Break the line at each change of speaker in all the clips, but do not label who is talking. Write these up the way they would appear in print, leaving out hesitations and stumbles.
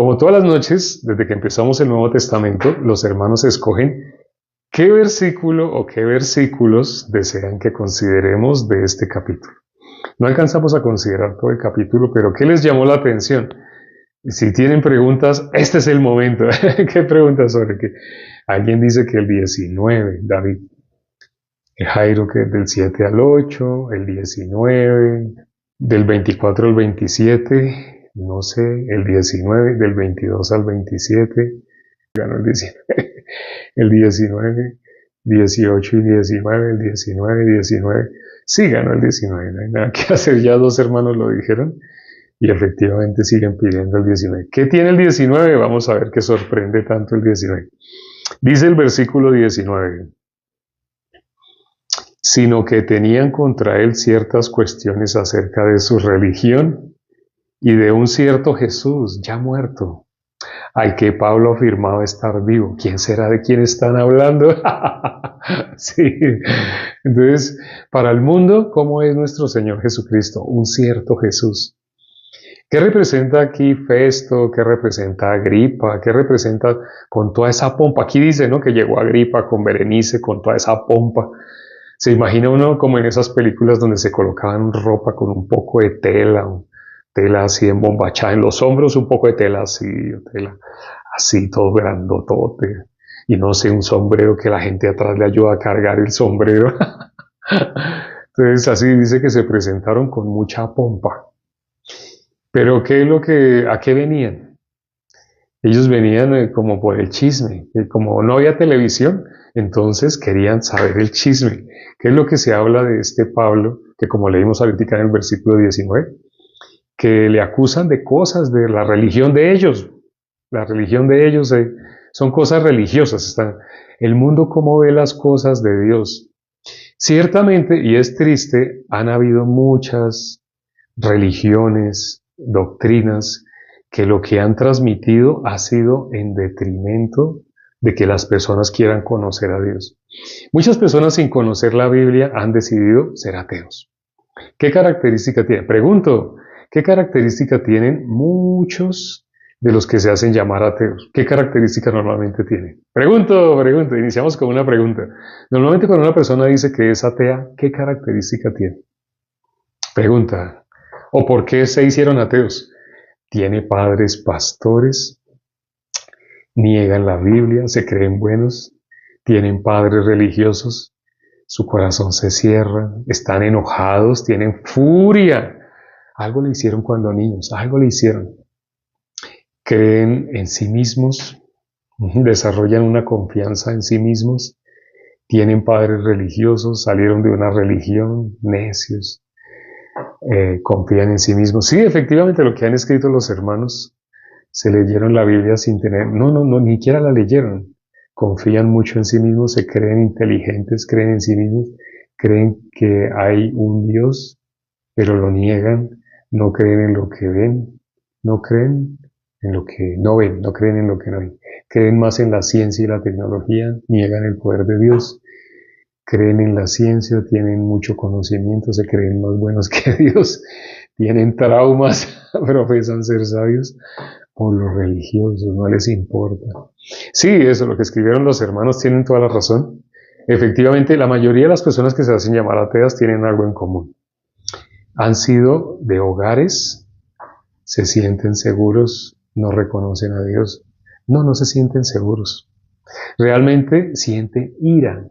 Como todas las noches, desde que empezamos el Nuevo Testamento, los hermanos escogen qué versículo o qué versículos desean que consideremos de este capítulo. No alcanzamos a considerar todo el capítulo, pero ¿qué les llamó la atención? Si tienen preguntas, este es el momento. ¿Qué preguntas sobre qué? Alguien dice que el 19, David. Jairo que del 7 al 8, el 19, del 24 al 27, no sé, el 19, del 22 al 27, ganó el 19, el 19, 18 y 19, el 19, 19, sí ganó el 19, no hay nada que hacer, ya dos hermanos lo dijeron y efectivamente siguen pidiendo el 19. ¿Qué tiene el 19? Vamos a ver qué sorprende tanto el 19. Dice el versículo 19. Sino que tenían contra él ciertas cuestiones acerca de su religión y de un cierto Jesús ya muerto, al que Pablo afirmaba estar vivo. ¿Quién será de quién están hablando? Sí. Entonces, para el mundo, ¿cómo es nuestro Señor Jesucristo? Un cierto Jesús. ¿Qué representa aquí Festo? ¿Qué representa Agripa? ¿Qué representa con toda esa pompa? Aquí dice, ¿no?, que llegó Agripa con Berenice, con toda esa pompa. Se imagina uno como en esas películas donde se colocaban ropa con un poco de tela, tela así embombachada en los hombros, un poco de tela así todo grandotote, y no sé, un sombrero que la gente atrás le ayuda a cargar el sombrero. Entonces así dice que se presentaron con mucha pompa. Pero ¿a qué venían? Ellos venían como por el chisme, como no había televisión, entonces querían saber el chisme. ¿Qué es lo que se habla de este Pablo, que como leímos ahorita en el versículo 19, que le acusan de cosas de la religión de ellos? La religión de ellos son cosas religiosas. El mundo cómo ve las cosas de Dios. Ciertamente, y es triste, han habido muchas religiones, doctrinas, que lo que han transmitido ha sido en detrimento de que las personas quieran conocer a Dios. Muchas personas sin conocer la Biblia han decidido ser ateos. ¿Qué característica tienen? Pregunto, ¿qué característica tienen muchos de los que se hacen llamar ateos? ¿Qué característica normalmente tienen? Pregunto, iniciamos con una pregunta. Normalmente cuando una persona dice que es atea, ¿qué característica tiene? Pregunta. ¿O por qué se hicieron ateos? ¿Tiene padres pastores? ¿Niegan la Biblia? ¿Se creen buenos? ¿Tienen padres religiosos? ¿Su corazón se cierra? ¿Están enojados? ¿Tienen furia? Algo le hicieron cuando niños, algo le hicieron. ¿Creen en sí mismos? ¿Desarrollan una confianza en sí mismos? ¿Tienen padres religiosos? ¿Salieron de una religión? ¿Necios? ¿Confían en sí mismos? Sí, efectivamente lo que han escrito los hermanos, se leyeron la Biblia sin tener, no, ni siquiera la leyeron. Confían mucho en sí mismos, se creen inteligentes, creen en sí mismos, creen que hay un Dios, pero lo niegan, no creen en lo que ven, no creen en lo que no ven, no creen en lo que no ven. Creen más en la ciencia y la tecnología, niegan el poder de Dios. Creen en la ciencia, tienen mucho conocimiento, se creen más buenos que Dios, tienen traumas, profesan ser sabios por los religiosos, no les importa. Sí, eso, lo que escribieron los hermanos tienen toda la razón. Efectivamente, la mayoría de las personas que se hacen llamar ateas tienen algo en común. Han sido de hogares, se sienten seguros, no reconocen a Dios. No se sienten seguros. Realmente sienten ira.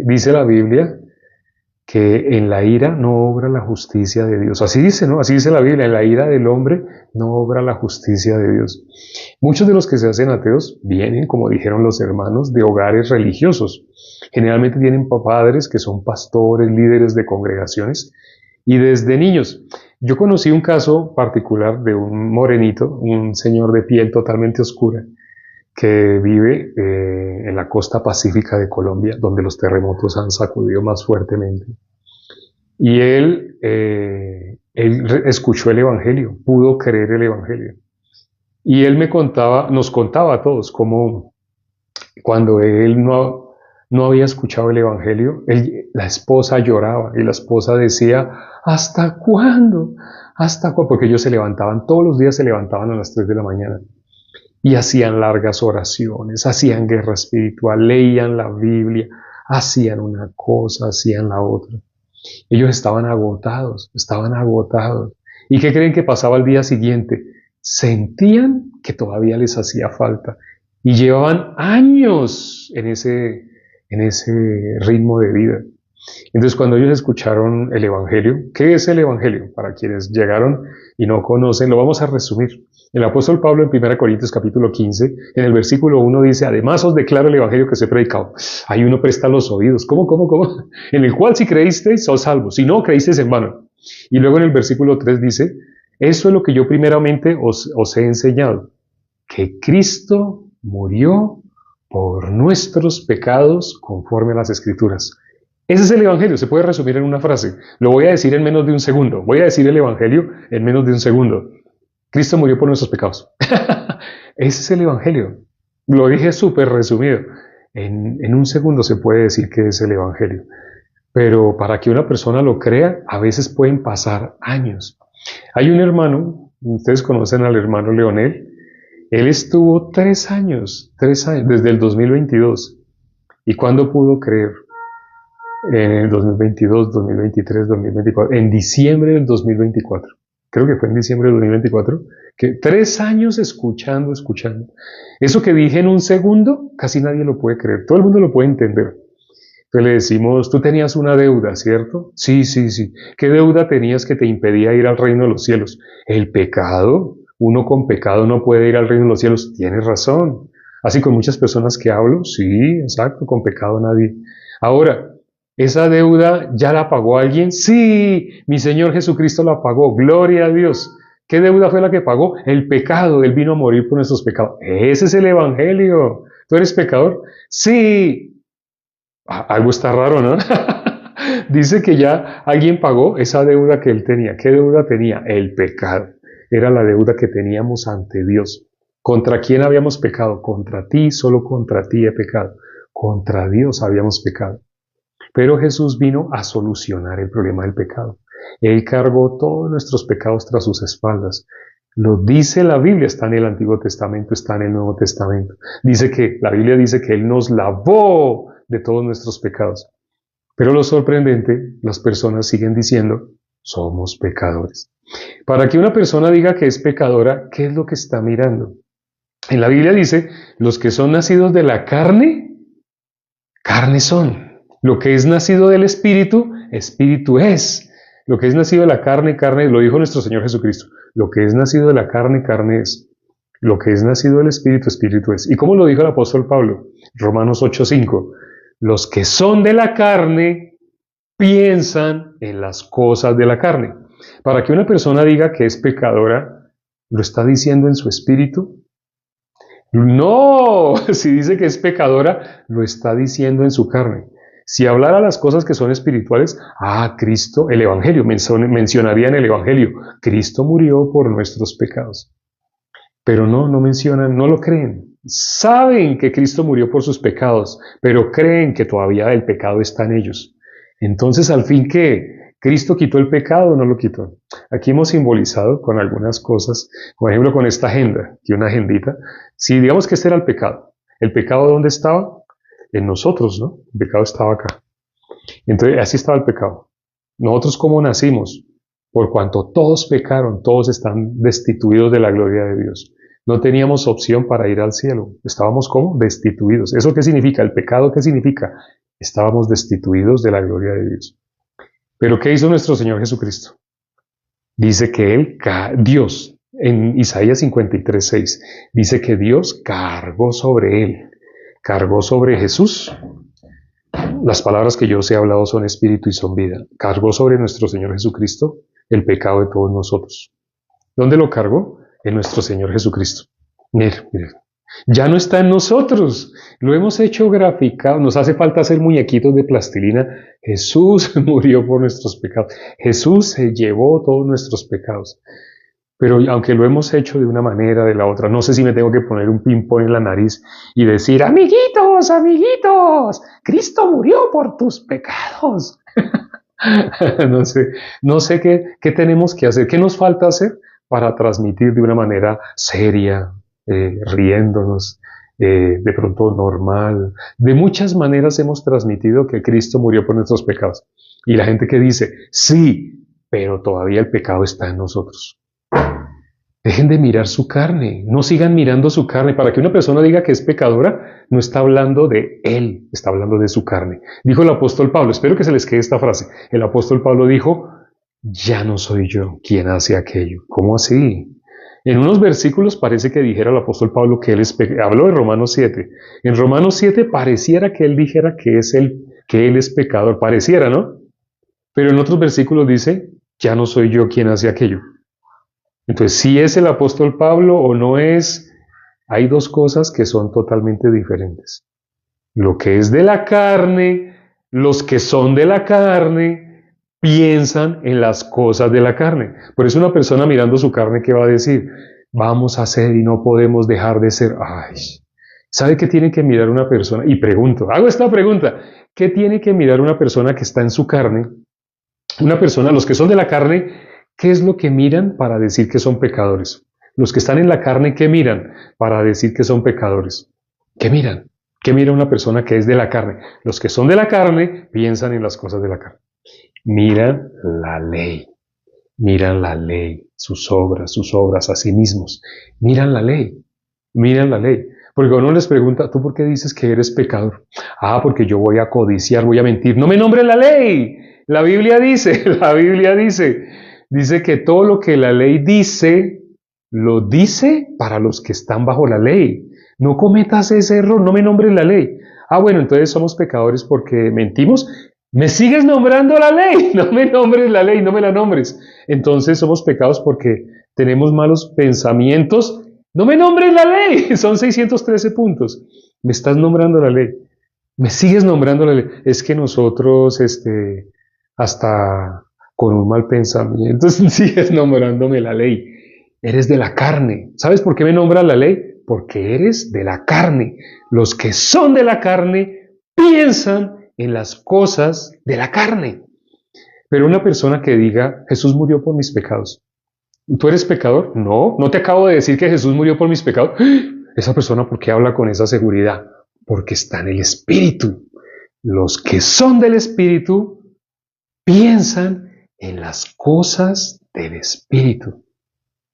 Dice la Biblia que en la ira no obra la justicia de Dios. Así dice, ¿no? Así dice la Biblia, en la ira del hombre no obra la justicia de Dios. Muchos de los que se hacen ateos vienen, como dijeron los hermanos, de hogares religiosos. Generalmente tienen padres que son pastores, líderes de congregaciones, y desde niños. Yo conocí un caso particular de un morenito, un señor de piel totalmente oscura, que vive en la costa pacífica de Colombia, donde los terremotos han sacudido más fuertemente. Y él escuchó el Evangelio, pudo creer el Evangelio. Y él nos contaba a todos cómo cuando él no había escuchado el Evangelio, la esposa lloraba y la esposa decía, ¿hasta cuándo? ¿Hasta cuándo? Porque ellos se levantaban, todos los días se levantaban a las 3 de la mañana. y hacían largas oraciones, hacían guerra espiritual, leían la Biblia, hacían una cosa, hacían la otra. Ellos estaban agotados, estaban agotados. ¿Y qué creen que pasaba al día siguiente? Sentían que todavía les hacía falta y llevaban años en ese ritmo de vida. Entonces, cuando ellos escucharon el Evangelio, ¿qué es el Evangelio? Para quienes llegaron y no conocen, lo vamos a resumir. El apóstol Pablo en 1 Corintios capítulo 15, en el versículo 1 dice, además os declaro el Evangelio que os he predicado. Ahí uno presta los oídos. ¿Cómo? En el cual si creísteis, sos salvos. Si no, creísteis en vano. Y luego en el versículo 3 dice, eso es lo que yo primeramente os he enseñado, que Cristo murió por nuestros pecados conforme a las Escrituras. Ese es el Evangelio, se puede resumir en una frase. Lo voy a decir en menos de un segundo. Voy a decir el Evangelio en menos de un segundo. Cristo murió por nuestros pecados. Ese es el Evangelio. Lo dije súper resumido. En un segundo se puede decir que es el Evangelio. Pero para que una persona lo crea, a veces pueden pasar años. Hay un hermano, ustedes conocen al hermano Leonel. Él estuvo 3 años, desde el 2022. ¿Y cuándo pudo creer? En el 2022, 2023, 2024, en diciembre del 2024. Creo que fue en diciembre del 2024, que 3 años escuchando. Eso que dije en un segundo, casi nadie lo puede creer, todo el mundo lo puede entender. Entonces le decimos, tú tenías una deuda, ¿cierto? Sí. ¿Qué deuda tenías que te impedía ir al reino de los cielos? El pecado. Uno con pecado no puede ir al reino de los cielos. Tienes razón. Así con muchas personas que hablo, sí, exacto, con pecado nadie. Ahora, ¿esa deuda ya la pagó alguien? Sí, mi Señor Jesucristo la pagó, gloria a Dios. ¿Qué deuda fue la que pagó? El pecado, Él vino a morir por nuestros pecados. Ese es el Evangelio. ¿Tú eres pecador? Sí. Algo está raro, ¿no? Dice que ya alguien pagó esa deuda que él tenía. ¿Qué deuda tenía? El pecado. Era la deuda que teníamos ante Dios. ¿Contra quién habíamos pecado? Contra ti, solo contra ti he pecado. Contra Dios habíamos pecado. Pero Jesús vino a solucionar el problema del pecado. Él cargó todos nuestros pecados tras sus espaldas. Lo dice la Biblia, está en el Antiguo Testamento, está en el Nuevo Testamento. La Biblia dice que Él nos lavó de todos nuestros pecados. Pero lo sorprendente, las personas siguen diciendo, somos pecadores. Para que una persona diga que es pecadora, ¿qué es lo que está mirando? En la Biblia dice, los que son nacidos de la carne, carne son. Lo que es nacido del Espíritu, Espíritu es. Lo que es nacido de la carne, carne es. Lo dijo nuestro Señor Jesucristo. Lo que es nacido de la carne, carne es. Lo que es nacido del Espíritu, Espíritu es. ¿Y cómo lo dijo el apóstol Pablo? Romanos 8:5. Los que son de la carne piensan en las cosas de la carne. Para que una persona diga que es pecadora, ¿lo está diciendo en su espíritu? No, si dice que es pecadora, lo está diciendo en su carne. Si hablara las cosas que son espirituales, Cristo, el Evangelio, mencionaría en el Evangelio, Cristo murió por nuestros pecados. Pero no mencionan, no lo creen. Saben que Cristo murió por sus pecados, pero creen que todavía el pecado está en ellos. Entonces, al fin, ¿qué? ¿Cristo quitó el pecado o no lo quitó? Aquí hemos simbolizado con algunas cosas, por ejemplo, con esta agenda, que una agendita. Si digamos que este era ¿el pecado dónde estaba? En nosotros, ¿no? El pecado estaba acá. Entonces, así estaba el pecado. Nosotros, ¿cómo nacimos? Por cuanto todos pecaron, todos están destituidos de la gloria de Dios. No teníamos opción para ir al cielo. Estábamos ¿cómo? Destituidos. ¿Eso qué significa? ¿El pecado qué significa? Estábamos destituidos de la gloria de Dios. Pero ¿qué hizo nuestro Señor Jesucristo? Dice que Dios, en Isaías 53:6, dice que Dios cargó sobre Él. Cargó sobre Jesús. Las palabras que yo os he hablado son espíritu y son vida. Cargó sobre nuestro Señor Jesucristo el pecado de todos nosotros. ¿Dónde lo cargó? En nuestro Señor Jesucristo. Mire. Ya no está en nosotros. Lo hemos hecho graficado. Nos hace falta hacer muñequitos de plastilina. Jesús murió por nuestros pecados. Jesús se llevó todos nuestros pecados. Pero aunque lo hemos hecho de una manera, de la otra, no sé si me tengo que poner un ping-pong en la nariz y decir, amiguitos, Cristo murió por tus pecados. No sé qué tenemos que hacer, qué nos falta hacer para transmitir de una manera seria, riéndonos, de pronto normal. De muchas maneras hemos transmitido que Cristo murió por nuestros pecados. Y la gente que dice, sí, pero todavía el pecado está en nosotros. Dejen de mirar su carne, no sigan mirando su carne. Para que una persona diga que es pecadora, no está hablando de él, está hablando de su carne. Dijo el apóstol Pablo, espero que se les quede esta frase. El apóstol Pablo dijo, ya no soy yo quien hace aquello. ¿Cómo así? En unos versículos parece que dijera el apóstol Pablo que él es pecador. Habló de Romanos 7. En Romanos 7 pareciera que él dijera que él es pecador. Pareciera, ¿no? Pero en otros versículos dice, ya no soy yo quien hace aquello. Entonces, si es el apóstol Pablo o no es, hay dos cosas que son totalmente diferentes. Lo que es de la carne, los que son de la carne, piensan en las cosas de la carne. Por eso una persona mirando su carne, ¿qué va a decir? Vamos a ser y no podemos dejar de ser. Ay, ¿sabe qué tiene que mirar una persona? Y pregunto, hago esta pregunta, ¿qué tiene que mirar una persona que está en su carne? Una persona, los que son de la carne, ¿qué es lo que miran para decir que son pecadores? Los que están en la carne, ¿qué miran para decir que son pecadores? ¿Qué miran? ¿Qué mira una persona que es de la carne? Los que son de la carne piensan en las cosas de la carne. Miran la ley, sus obras a sí mismos. Miran la ley. Porque uno les pregunta, ¿tú por qué dices que eres pecador? Ah, porque yo voy a codiciar, voy a mentir. No me nombres la ley. La Biblia dice que todo lo que la ley dice, lo dice para los que están bajo la ley. No cometas ese error, no me nombres la ley. Ah, bueno, entonces somos pecadores porque mentimos. Me sigues nombrando la ley, no me nombres la ley, no me la nombres. Entonces somos pecados porque tenemos malos pensamientos. No me nombres la ley, son 613 puntos. Me estás nombrando la ley. Me sigues nombrando la ley. Es que nosotros, hasta con un mal pensamiento, sigues nombrándome la ley. Eres de la carne. ¿Sabes por qué me nombras la ley? Porque eres de la carne. Los que son de la carne piensan en las cosas de la carne. Pero una persona que diga, Jesús murió por mis pecados. ¿Tú eres pecador? No, no te acabo de decir que Jesús murió por mis pecados. Esa persona, ¿por qué habla con esa seguridad? Porque está en el Espíritu. Los que son del Espíritu piensan en las cosas del Espíritu.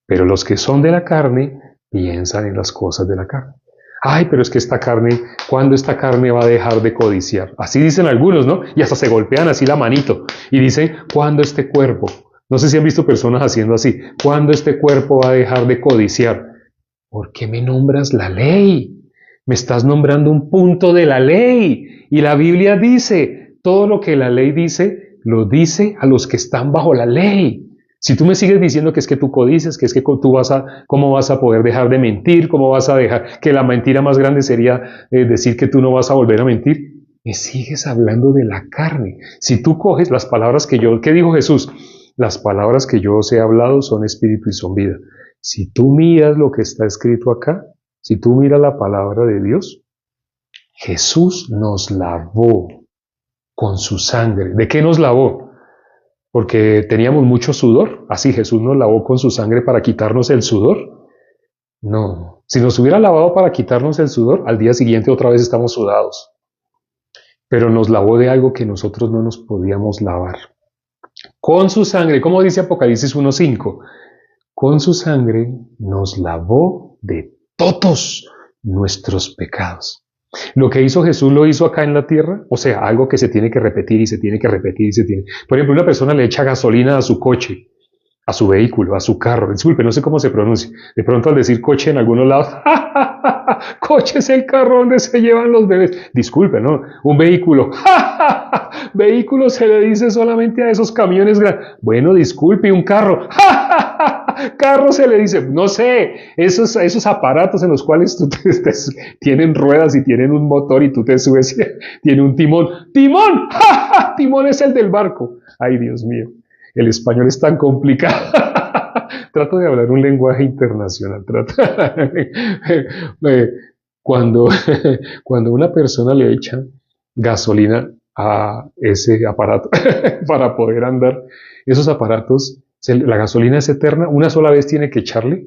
Pero los que son de la carne piensan en las cosas de la carne. Ay, pero es que esta carne, ¿cuándo esta carne va a dejar de codiciar? Así dicen algunos, ¿no? Y hasta se golpean así la manito y dicen, ¿cuándo este cuerpo? No sé si han visto personas haciendo así. ¿Cuándo este cuerpo va a dejar de codiciar? ¿Por qué me nombras la ley? Me estás nombrando un punto de la ley. Y la Biblia dice, todo lo que la ley dice, lo dice a los que están bajo la ley. Si tú me sigues diciendo que es que tú codices, que es que tú ¿cómo vas a poder dejar de mentir? ¿Cómo vas a dejar que la mentira más grande sería decir que tú no vas a volver a mentir? Me sigues hablando de la carne. Si tú coges las palabras ¿qué dijo Jesús? Las palabras que yo os he hablado son espíritu y son vida. Si tú miras lo que está escrito acá, si tú miras la palabra de Dios, Jesús nos lavó con su sangre. ¿De qué nos lavó? Porque teníamos mucho sudor. Así Jesús nos lavó con su sangre para quitarnos el sudor. No, si nos hubiera lavado para quitarnos el sudor, al día siguiente otra vez estamos sudados. Pero nos lavó de algo que nosotros no nos podíamos lavar. Con su sangre, como dice Apocalipsis 1:5, con su sangre nos lavó de todos nuestros pecados. Lo que hizo Jesús lo hizo acá en la tierra, o sea, algo que se tiene que repetir y se tiene que repetir y se tiene. Por ejemplo, una persona le echa gasolina a su coche, a su vehículo, a su carro. Disculpe, no sé cómo se pronuncia. De pronto al decir coche en algunos lados, coche es el carro donde se llevan los bebés. Disculpe, ¿no? Un vehículo, vehículo se le dice solamente a esos camiones grandes. Bueno, disculpe, un carro, carro se le dice, no sé, esos aparatos en los cuales tienen ruedas y tienen un motor y tú te subes, tiene un timón. ¡Timón! Timón es el del barco. Ay, Dios mío, el español es tan complicado. Trato de hablar un lenguaje internacional. Cuando una persona le echa gasolina a ese aparato para poder andar, esos aparatos, la gasolina es eterna, una sola vez tiene que echarle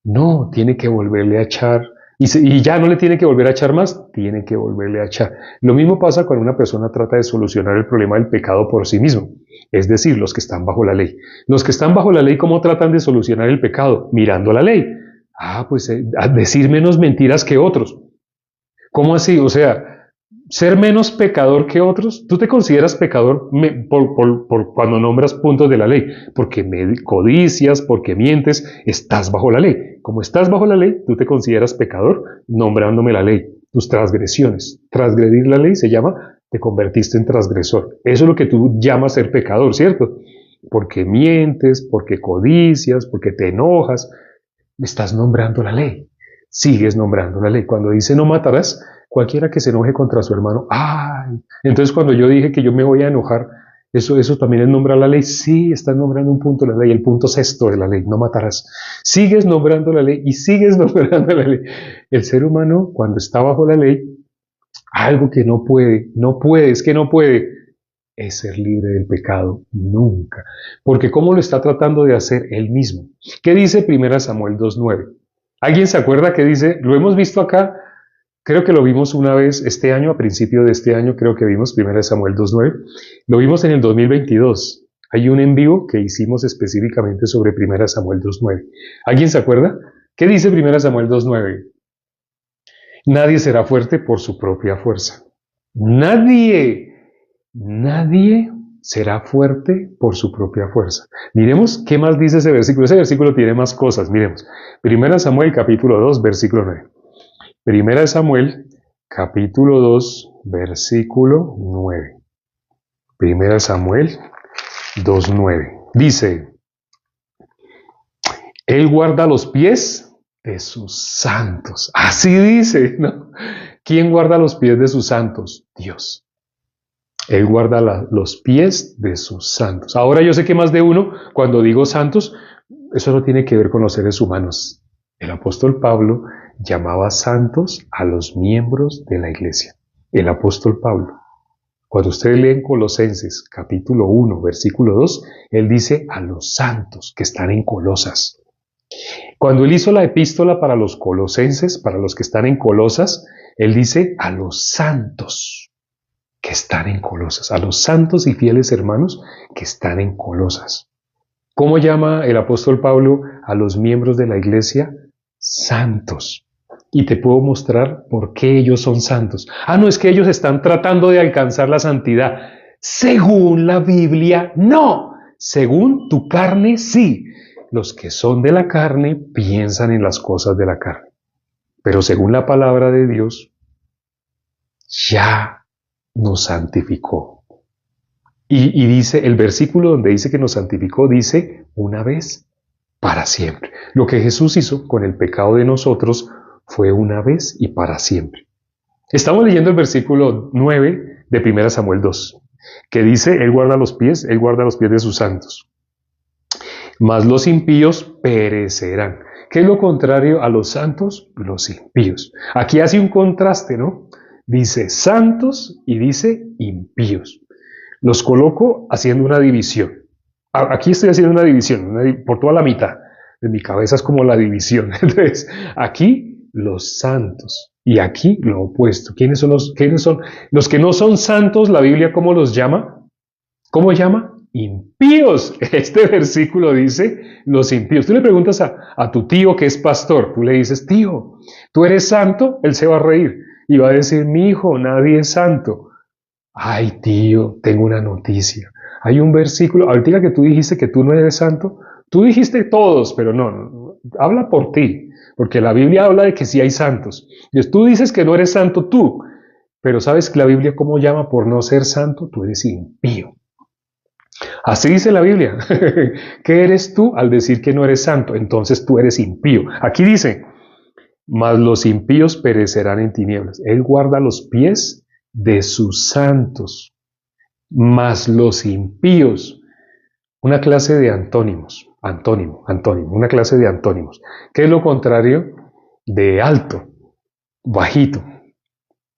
No, tiene que volverle a echar. Y ya no le tiene que volver a echar más, tiene que volverle a echar. Lo mismo pasa cuando una persona trata de solucionar el problema del pecado por sí mismo. Es decir, los que están bajo la ley. Los que están bajo la ley, ¿cómo tratan de solucionar el pecado? Mirando la ley. Pues a decir menos mentiras que otros. ¿Cómo así? O sea, ser menos pecador que otros. ¿Tú te consideras pecador por cuando nombras puntos de la ley? Porque me codicias, porque mientes, estás bajo la ley. Como estás bajo la ley, tú te consideras pecador nombrándome la ley, tus transgresiones. Transgredir la ley se llama, te convertiste en transgresor. Eso es lo que tú llamas ser pecador, ¿cierto? Porque mientes, porque codicias, porque te enojas, estás nombrando la ley. Sigues nombrando la ley. Cuando dice no matarás, cualquiera que se enoje contra su hermano, ¡ay! Entonces cuando yo dije que yo me voy a enojar, eso también es nombrar la ley. Sí, estás nombrando un punto de la ley, el punto sexto de la ley, no matarás. Sigues nombrando la ley y sigues nombrando la ley. El ser humano, cuando está bajo la ley, algo que es que no puede, es ser libre del pecado nunca. Porque ¿cómo lo está tratando de hacer él mismo? ¿Qué dice 1 Samuel 2.9? ¿Alguien se acuerda qué dice? Lo hemos visto acá, creo que lo vimos una vez este año, a principio de este año, creo que vimos 1 Samuel 2.9. Lo vimos en el 2022. Hay un en vivo que hicimos específicamente sobre 1 Samuel 2.9. ¿Alguien se acuerda? ¿Qué dice 1 Samuel 2.9? Nadie será fuerte por su propia fuerza. Nadie será fuerte por su propia fuerza. Miremos qué más dice ese versículo. Ese versículo tiene más cosas. Miremos. 1 Samuel capítulo 2, versículo 9. 1 Samuel capítulo 2, versículo 9. 1 Samuel 2.9. Dice, Él guarda los pies de sus santos. Así dice, ¿no? ¿Quién guarda los pies de sus santos? Dios. Él guarda los pies de sus santos. Ahora yo sé que más de uno, cuando digo santos, eso no tiene que ver con los seres humanos. El apóstol Pablo llamaba santos a los miembros de la iglesia. El apóstol Pablo. Cuando ustedes leen Colosenses capítulo 1, versículo 2, él dice a los santos que están en Colosas. Cuando él hizo la epístola para los colosenses, para los que están en Colosas, él dice a los santos que están en Colosas, a los santos y fieles hermanos que están en Colosas. ¿Cómo llama el apóstol Pablo a los miembros de la iglesia? Santos. Y te puedo mostrar por qué ellos son santos. No es que ellos están tratando de alcanzar la santidad. Según la Biblia, no. Según tu carne, sí. Los que son de la carne piensan en las cosas de la carne. Pero según la palabra de Dios, ya nos santificó. Y dice, el versículo donde dice que nos santificó, dice, una vez para siempre. Lo que Jesús hizo con el pecado de nosotros fue una vez y para siempre. Estamos leyendo el versículo 9 de 1 Samuel 2, que dice, Él guarda los pies de sus santos. Mas los impíos perecerán. ¿Qué es lo contrario a los santos? Los impíos. Aquí hace un contraste, ¿no? Dice santos y dice impíos. Los coloco haciendo una división. Aquí estoy haciendo una división por toda la mitad. En mi cabeza es como la división. Entonces, aquí los santos y aquí lo opuesto. ¿Quiénes son los que no son santos? La Biblia, ¿cómo los llama? ¿Cómo llama? Impíos. Este versículo dice los impíos. Tú le preguntas a tu tío que es pastor, tú le dices, tío, ¿tú eres santo? Él se va a reír y va a decir, mi hijo, nadie es santo. Ay, tío, tengo una noticia. Hay un versículo, ahorita que tú dijiste que tú no eres santo, tú dijiste todos, pero no, habla por ti, porque la Biblia habla de que sí hay santos. Entonces tú dices que no eres santo tú, pero ¿sabes que la Biblia cómo llama por no ser santo? Tú eres impío. Así dice la Biblia. ¿Qué eres tú al decir que no eres santo? Entonces tú eres impío. Aquí dice, mas los impíos perecerán en tinieblas. Él guarda los pies de sus santos, mas los impíos. Una clase de antónimos. Antónimo, una clase de antónimos. ¿Qué es lo contrario de alto? Bajito.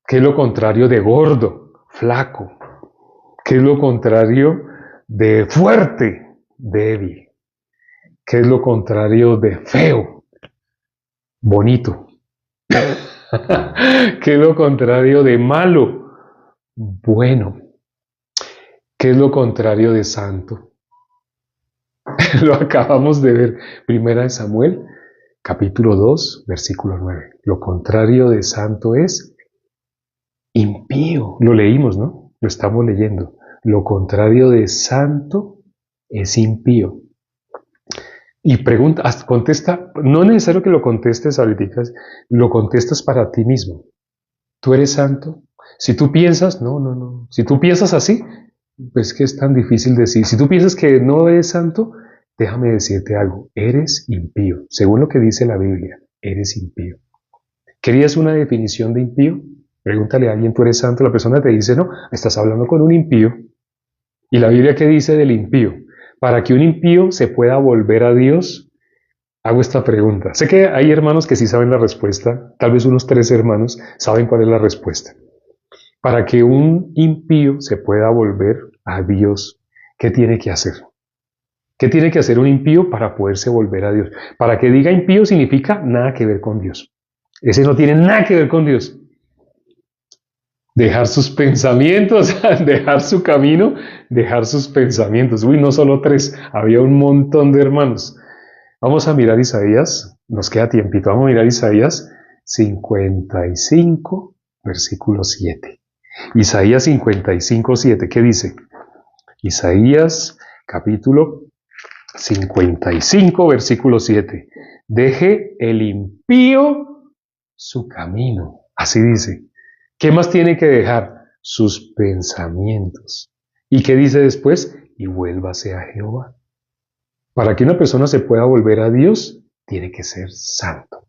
¿Qué es lo contrario de gordo? Flaco. ¿Qué es lo contrario de fuerte? Débil. ¿Qué es lo contrario de feo? Bonito. ¿Qué es lo contrario de malo? Bueno. ¿Qué es lo contrario de santo? Lo acabamos de ver. Primera de Samuel, capítulo 2, versículo 9. Lo contrario de santo es impío. Lo leímos, ¿no? Lo estamos leyendo. Lo contrario de santo es impío. Y pregunta, contesta, no es necesario que lo contestes ahorita, lo contestas para ti mismo. ¿Tú eres santo? Si tú piensas, no. Si tú piensas así, pues que es tan difícil decir. Si tú piensas que no eres santo, déjame decirte algo. Eres impío. Según lo que dice la Biblia, eres impío. ¿Querías una definición de impío? Pregúntale a alguien, ¿tú eres santo? La persona te dice, no, estás hablando con un impío. ¿Y la Biblia qué dice del impío? Para que un impío se pueda volver a Dios, hago esta pregunta. Sé que hay hermanos que sí saben la respuesta, tal vez unos 3 hermanos saben cuál es la respuesta. Para que un impío se pueda volver a Dios, ¿qué tiene que hacer? ¿Qué tiene que hacer un impío para poderse volver a Dios? Para que diga impío significa nada que ver con Dios. Ese no tiene nada que ver con Dios. Dejar sus pensamientos, dejar su camino, dejar sus pensamientos. Uy, no solo 3, había un montón de hermanos. Vamos a mirar Isaías, nos queda tiempito, vamos a mirar Isaías 55, versículo 7. Isaías 55, 7, ¿qué dice? Isaías capítulo 55, versículo 7. Deje el impío su camino. Así dice. ¿Qué más tiene que dejar? Sus pensamientos. ¿Y qué dice después? Y vuélvase a Jehová. Para que una persona se pueda volver a Dios, tiene que ser santo.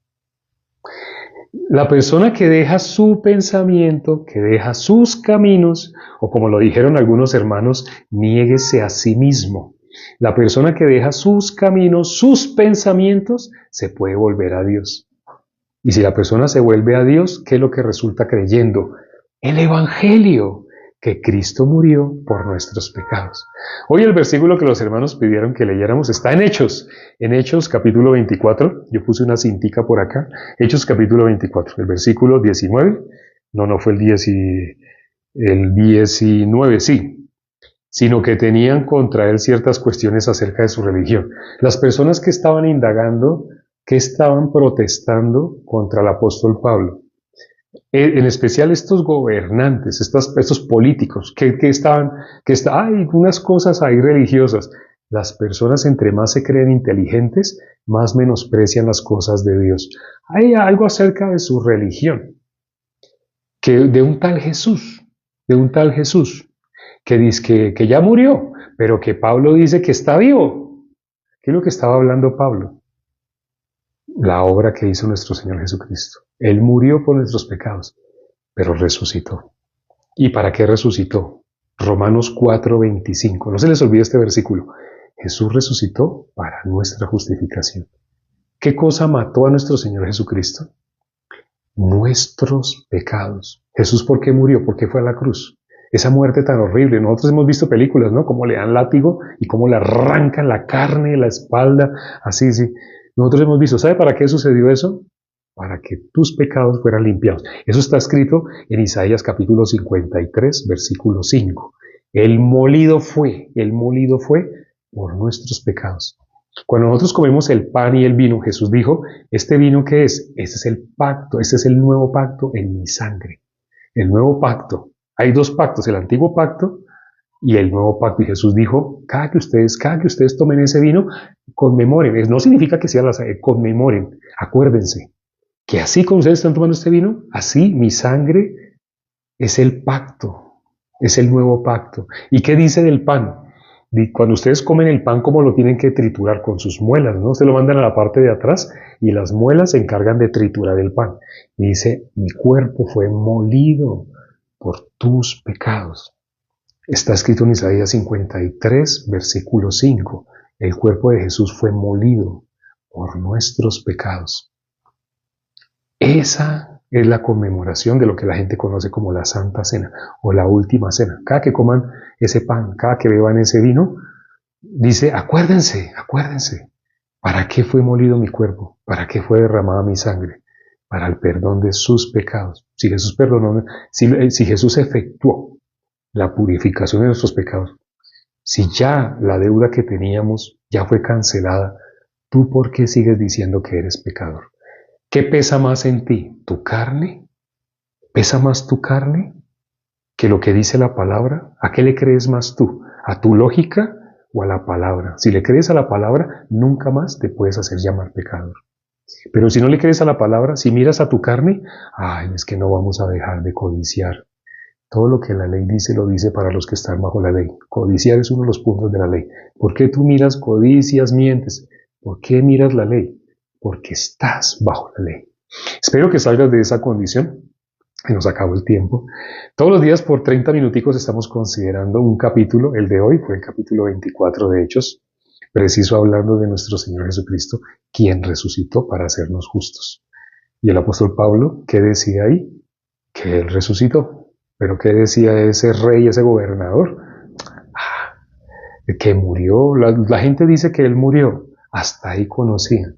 La persona que deja su pensamiento, que deja sus caminos, o como lo dijeron algunos hermanos, niéguese a sí mismo. La persona que deja sus caminos, sus pensamientos, se puede volver a Dios. Y si la persona se vuelve a Dios, ¿qué es lo que resulta creyendo? El Evangelio, que Cristo murió por nuestros pecados. Hoy el versículo que los hermanos pidieron que leyéramos está en Hechos capítulo 24, yo puse una cintica por acá, Hechos capítulo 24, el versículo 19, no fue el 19, sí, sino que tenían contra él ciertas cuestiones acerca de su religión. Las personas que estaban indagando, que estaban protestando contra el apóstol Pablo, en especial estos gobernantes, estos políticos, hay unas cosas ahí religiosas. Las personas entre más se creen inteligentes, más menosprecian las cosas de Dios. Hay algo acerca de su religión, de un tal Jesús, que dice que ya murió, pero que Pablo dice que está vivo. ¿Qué es lo que estaba hablando Pablo? La obra que hizo nuestro Señor Jesucristo. Él murió por nuestros pecados, pero resucitó. ¿Y para qué resucitó? Romanos 4:25. No se les olvide este versículo. Jesús resucitó para nuestra justificación. ¿Qué cosa mató a nuestro Señor Jesucristo? Nuestros pecados. Jesús, ¿por qué murió? ¿Por qué fue a la cruz? Esa muerte tan horrible. Nosotros hemos visto películas, ¿no? Cómo le dan látigo y cómo le arrancan la carne, la espalda, así, sí. Nosotros hemos visto, ¿sabe para qué sucedió eso? Para que tus pecados fueran limpiados. Eso está escrito en Isaías capítulo 53, versículo 5. El molido fue por nuestros pecados. Cuando nosotros comemos el pan y el vino, Jesús dijo, ¿este vino qué es? Este es el pacto, este es el nuevo pacto en mi sangre. El nuevo pacto. Hay 2 pactos, el antiguo pacto y el nuevo pacto. Y Jesús dijo, cada que ustedes tomen ese vino, conmemoren. No significa que sea conmemoren, acuérdense que así como ustedes están tomando este vino, así mi sangre es el pacto, es el nuevo pacto. ¿Y qué dice del pan? Cuando ustedes comen el pan, ¿cómo lo tienen que triturar? Con sus muelas, ¿no? Se lo mandan a la parte de atrás y las muelas se encargan de triturar el pan. Y dice, mi cuerpo fue molido por tus pecados. Está escrito en Isaías 53, versículo 5. El cuerpo de Jesús fue molido por nuestros pecados. Esa es la conmemoración de lo que la gente conoce como la Santa Cena o la Última Cena. Cada que coman ese pan, cada que beban ese vino, dice, acuérdense. ¿Para qué fue molido mi cuerpo? ¿Para qué fue derramada mi sangre? Para el perdón de sus pecados. Si Jesús perdonó, si Jesús efectuó la purificación de nuestros pecados, si ya la deuda que teníamos ya fue cancelada, ¿tú por qué sigues diciendo que eres pecador? ¿Qué pesa más en ti? ¿Tu carne? ¿Pesa más tu carne que lo que dice la palabra? ¿A qué le crees más tú? ¿A tu lógica o a la palabra? Si le crees a la palabra, nunca más te puedes hacer llamar pecador. Pero si no le crees a la palabra, si miras a tu carne, ay, es que no vamos a dejar de codiciar. Todo lo que la ley dice, lo dice para los que están bajo la ley. Codiciar es uno de los puntos de la ley. ¿Por qué tú miras, codicias, mientes? ¿Por qué miras la ley? Porque estás bajo la ley. Espero que salgas de esa condición. Y nos acabó el tiempo. Todos los días por 30 minuticos estamos considerando un capítulo. El de hoy fue el capítulo 24 de Hechos, preciso hablando de nuestro Señor Jesucristo, quien resucitó para hacernos justos. Y el apóstol Pablo, ¿qué decía ahí? Que él resucitó. Pero ¿qué decía ese rey, ese gobernador? Que murió. La gente dice que él murió. Hasta ahí conocían.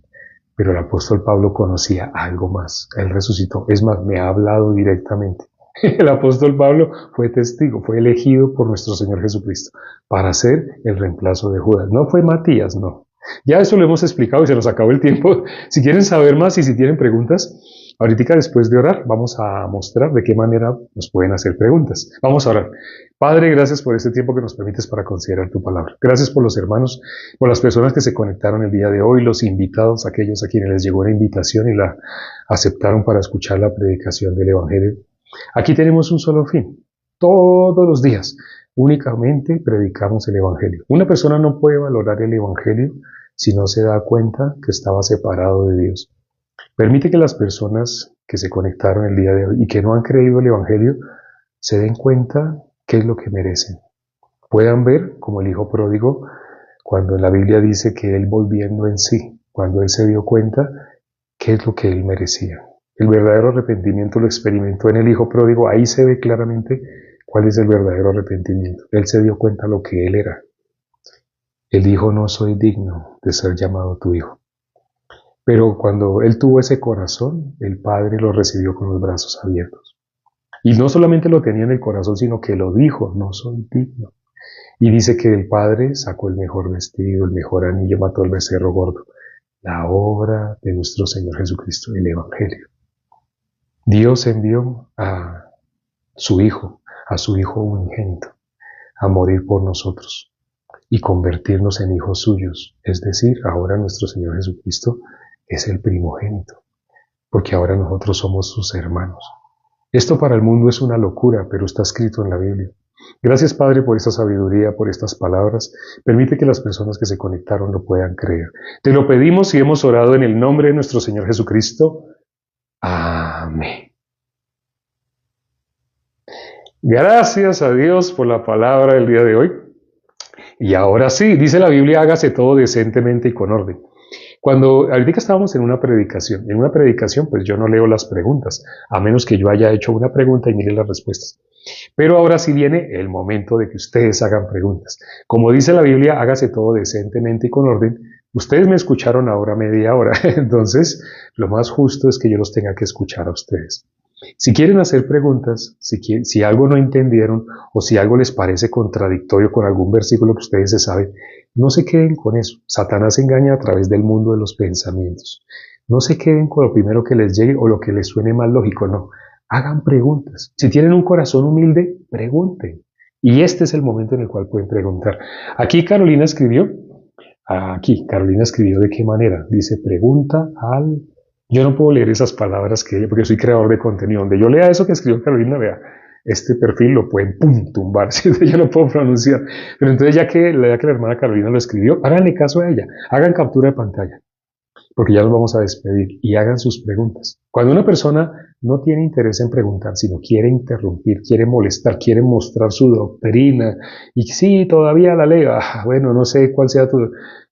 Pero el apóstol Pablo conocía algo más. Él resucitó. Es más, me ha hablado directamente. El apóstol Pablo fue testigo, fue elegido por nuestro Señor Jesucristo para ser el reemplazo de Judas. No fue Matías, no. Ya eso lo hemos explicado y se nos acabó el tiempo. Si quieren saber más y si tienen preguntas, ahorita después de orar vamos a mostrar de qué manera nos pueden hacer preguntas. Vamos a orar. Padre, gracias por este tiempo que nos permites para considerar tu palabra. Gracias por los hermanos, por las personas que se conectaron el día de hoy, los invitados, aquellos a quienes les llegó la invitación y la aceptaron para escuchar la predicación del Evangelio. Aquí tenemos un solo fin. Todos los días únicamente predicamos el Evangelio. Una persona no puede valorar el Evangelio si no se da cuenta que estaba separado de Dios. Permite que las personas que se conectaron el día de hoy y que no han creído el Evangelio se den cuenta qué es lo que merecen. Puedan ver, como el hijo pródigo, cuando en la Biblia dice que él volviendo en sí, cuando él se dio cuenta qué es lo que él merecía. El verdadero arrepentimiento lo experimentó en el hijo pródigo. Ahí se ve claramente cuál es el verdadero arrepentimiento. Él se dio cuenta de lo que él era. Él dijo, no soy digno de ser llamado tu hijo. Pero cuando él tuvo ese corazón, el Padre lo recibió con los brazos abiertos. Y no solamente lo tenía en el corazón, sino que lo dijo, no soy digno. Y dice que el Padre sacó el mejor vestido, el mejor anillo, mató al becerro gordo. La obra de nuestro Señor Jesucristo, el Evangelio. Dios envió a su Hijo unigénito, a morir por nosotros y convertirnos en hijos suyos. Es decir, ahora nuestro Señor Jesucristo es el primogénito, porque ahora nosotros somos sus hermanos. Esto para el mundo es una locura, pero está escrito en la Biblia. Gracias, Padre, por esta sabiduría, por estas palabras. Permite que las personas que se conectaron lo puedan creer. Te lo pedimos y hemos orado en el nombre de nuestro Señor Jesucristo. Amén. Gracias a Dios por la palabra del día de hoy. Y ahora sí, dice la Biblia, hágase todo decentemente y con orden. Ahorita estábamos en una predicación pues yo no leo las preguntas, a menos que yo haya hecho una pregunta y mire las respuestas. Pero ahora sí viene el momento de que ustedes hagan preguntas. Como dice la Biblia, hágase todo decentemente y con orden. Ustedes me escucharon ahora media hora, entonces lo más justo es que yo los tenga que escuchar a ustedes. Si quieren hacer preguntas, si algo no entendieron o si algo les parece contradictorio con algún versículo que ustedes se saben, no se queden con eso. Satanás engaña a través del mundo de los pensamientos. No se queden con lo primero que les llegue o lo que les suene más lógico, no. Hagan preguntas. Si tienen un corazón humilde, pregunten. Y este es el momento en el cual pueden preguntar. Carolina escribió de qué manera. Dice, pregunta al... Yo no puedo leer esas palabras porque soy creador de contenido. Donde yo lea eso que escribió Carolina, vea, este perfil lo pueden tumbar, yo no puedo pronunciar. Pero entonces ya que la hermana Carolina lo escribió, háganle caso a ella, hagan captura de pantalla, porque ya nos vamos a despedir y hagan sus preguntas. Cuando una persona no tiene interés en preguntar, sino quiere interrumpir, quiere molestar, quiere mostrar su doctrina, y sí, todavía la leo, bueno, no sé cuál sea tu...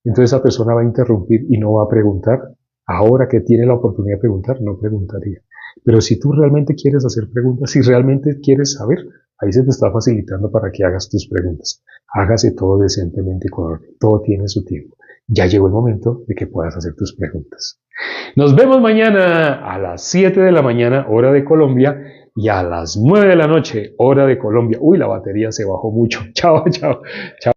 Entonces esa persona va a interrumpir y no va a preguntar. Ahora que tiene la oportunidad de preguntar, no preguntaría. Pero si tú realmente quieres hacer preguntas, si realmente quieres saber, Ahí se te está facilitando para que hagas tus preguntas. Hágase todo decentemente y con orden. Todo tiene su tiempo. Ya llegó el momento de que puedas hacer tus preguntas. Nos vemos mañana a las 7 de la mañana, hora de Colombia, y a las 9 de la noche, hora de Colombia. Uy, la batería se bajó mucho. Chao, chao, chao.